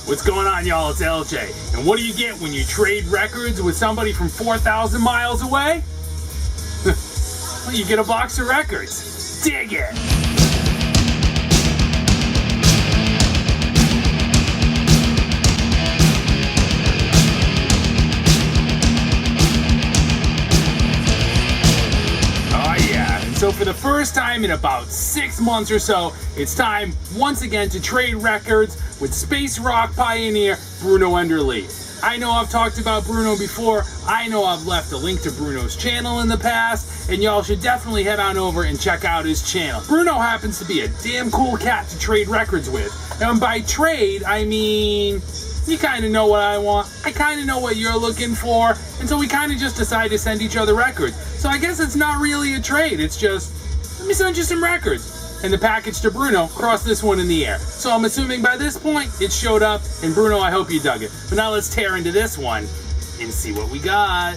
What's going on, y'all? It's LJ. And what do you get when you trade records with somebody from 4,000 miles away? Well, you get a box of records. Dig it! So for the first time in about 6 months or so, it's time once again to trade records with space rock pioneer Bruno Enderle. I know I've talked about Bruno before. I know I've left a link to Bruno's channel in the past, and y'all should definitely head on over and check out his channel. Bruno happens to be a damn cool cat to trade records with. And by trade, I mean, you kind of know what I want, I kind of know what you're looking for, and so we kind of just decide to send each other records. So I guess it's not really a trade, it's just, let me send you some records. And the package to Bruno crossed this one in the air. So I'm assuming by this point, it showed up, and Bruno, I hope you dug it. But now let's tear into this one and see what we got.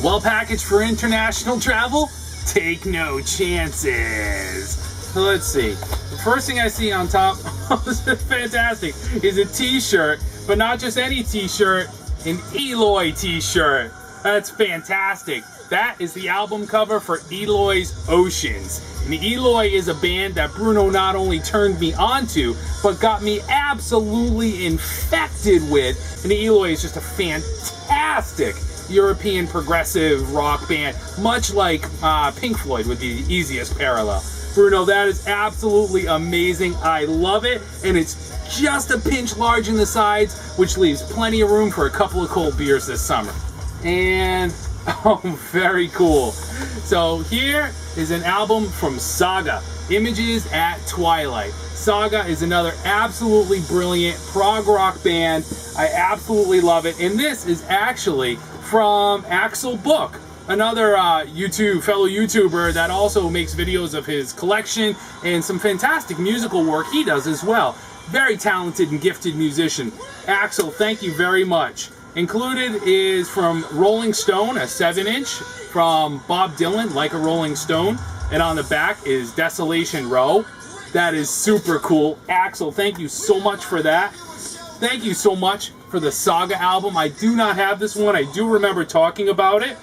Well packaged for international travel? Take no chances. So let's see. The first thing I see on top, this is fantastic, is a t-shirt, but not just any t-shirt, an Eloy t-shirt. That's fantastic. That is the album cover for Eloy's Oceans. And Eloy is a band that Bruno not only turned me onto, but got me absolutely infected with. And Eloy is just a fantastic European progressive rock band, much like Pink Floyd would be the easiest parallel. Bruno, that is absolutely amazing. I love it, and it's just a pinch large in the sides, which leaves plenty of room for a couple of cold beers this summer. And, oh, very cool. So here is an album from Saga, Images at Twilight. Saga is another absolutely brilliant prog rock band. I absolutely love it. And this is actually from Axel Book, another fellow YouTuber that also makes videos of his collection and some fantastic musical work he does as well. Very talented and gifted musician. Axel, thank you very much. Included is from Rolling Stone, a 7-inch, from Bob Dylan, Like a Rolling Stone, and on the back is Desolation Row. That is super cool. Axel, thank you so much for that. Thank you so much for the Saga album. I do not have this one. I do remember talking about it.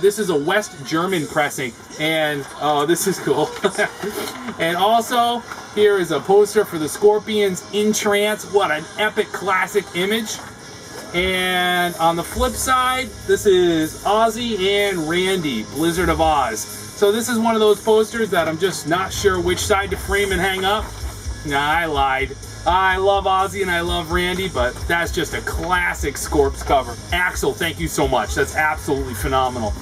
This is a West German pressing, and this is cool. And also, here is a poster for the Scorpions in Trance. What an epic classic image. And on the flip side, this is Ozzy and Randy, Blizzard of Oz. So this is one of those posters that I'm just not sure which side to frame and hang up. Nah, I lied. I love Ozzy and I love Randy, but that's just a classic Scorps cover. Axel, thank you so much. That's absolutely phenomenal.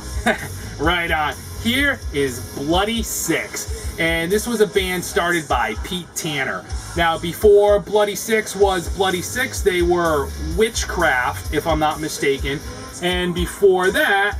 Right on. Here is Bloody Six, and this was a band started by Pete Tanner. Now, before Bloody Six was Bloody Six, they were Witchcraft, if I'm not mistaken, and before that,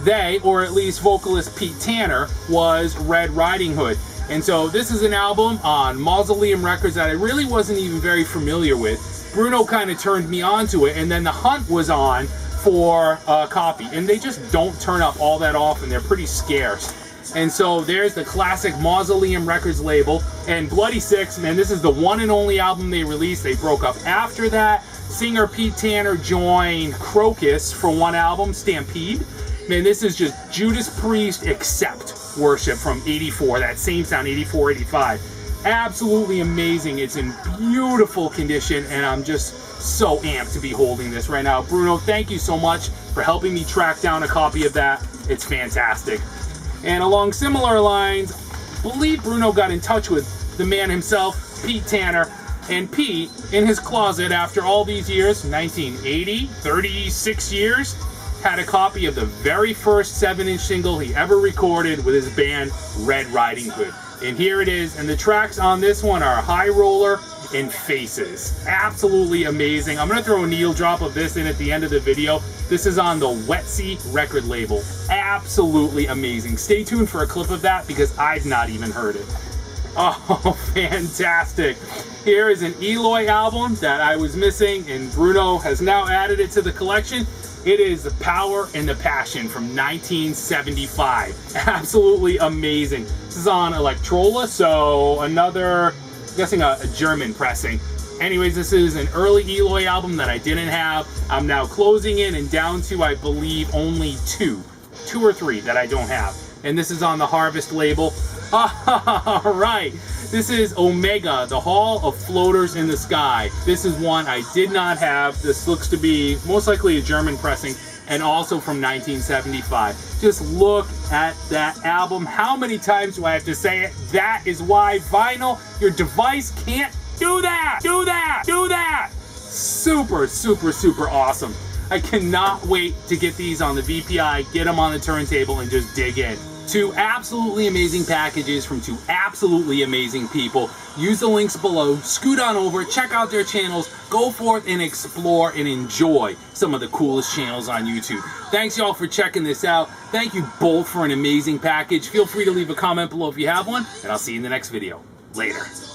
they, or at least vocalist Pete Tanner, was Red Riding Hood. And so this is an album on Mausoleum Records that I really wasn't even very familiar with. Bruno kind of turned me onto it, and then The Hunt was on for a copy. And they just don't turn up all that often. They're pretty scarce. And so there's the classic Mausoleum Records label. And Bloody Six, man, this is the one and only album they released. They broke up after that. Singer Pete Tanner joined Crocus for one album, Stampede. Man, this is just Judas Priest Accept Worship from 84, that same sound, 84, 85. Absolutely amazing. It's in beautiful condition, and I'm just so amped to be holding this right now. Bruno, thank you so much for helping me track down a copy of that. It's fantastic. And along similar lines, I believe Bruno got in touch with the man himself, Pete Tanner, and Pete, in his closet after all these years, 1980, 36 years, had a copy of the very first 7-inch single he ever recorded with his band, Red Riding Hood. And here it is, and the tracks on this one are High Roller and Faces. Absolutely amazing. I'm going to throw a needle drop of this in at the end of the video. This is on the Wetsy record label. Absolutely amazing. Stay tuned for a clip of that because I've not even heard it. Oh, fantastic. Here is an Eloy album that I was missing, and Bruno has now added it to the collection. It is The Power and the Passion from 1975. Absolutely amazing. This is on Electrola, so another, I'm guessing a German pressing. Anyways, this is an early Eloy album that I didn't have. I'm now closing it and down to, I believe, only two or three that I don't have. And this is on the Harvest label. Alright, this is Omega, the Hall of Floaters in the Sky. This is one I did not have. This looks to be most likely a German pressing, and also from 1975. Just look at that album. How many times do I have to say it? That is why vinyl, your device can't do that! Do that! Do that! Super, super, super awesome. I cannot wait to get these on the VPI, get them on the turntable, and just dig in. Two absolutely amazing packages from two absolutely amazing people. Use the links below, scoot on over, check out their channels, go forth and explore and enjoy some of the coolest channels on YouTube. Thanks y'all for checking this out. Thank you both for an amazing package. Feel free to leave a comment below if you have one, and I'll see you in the next video. Later.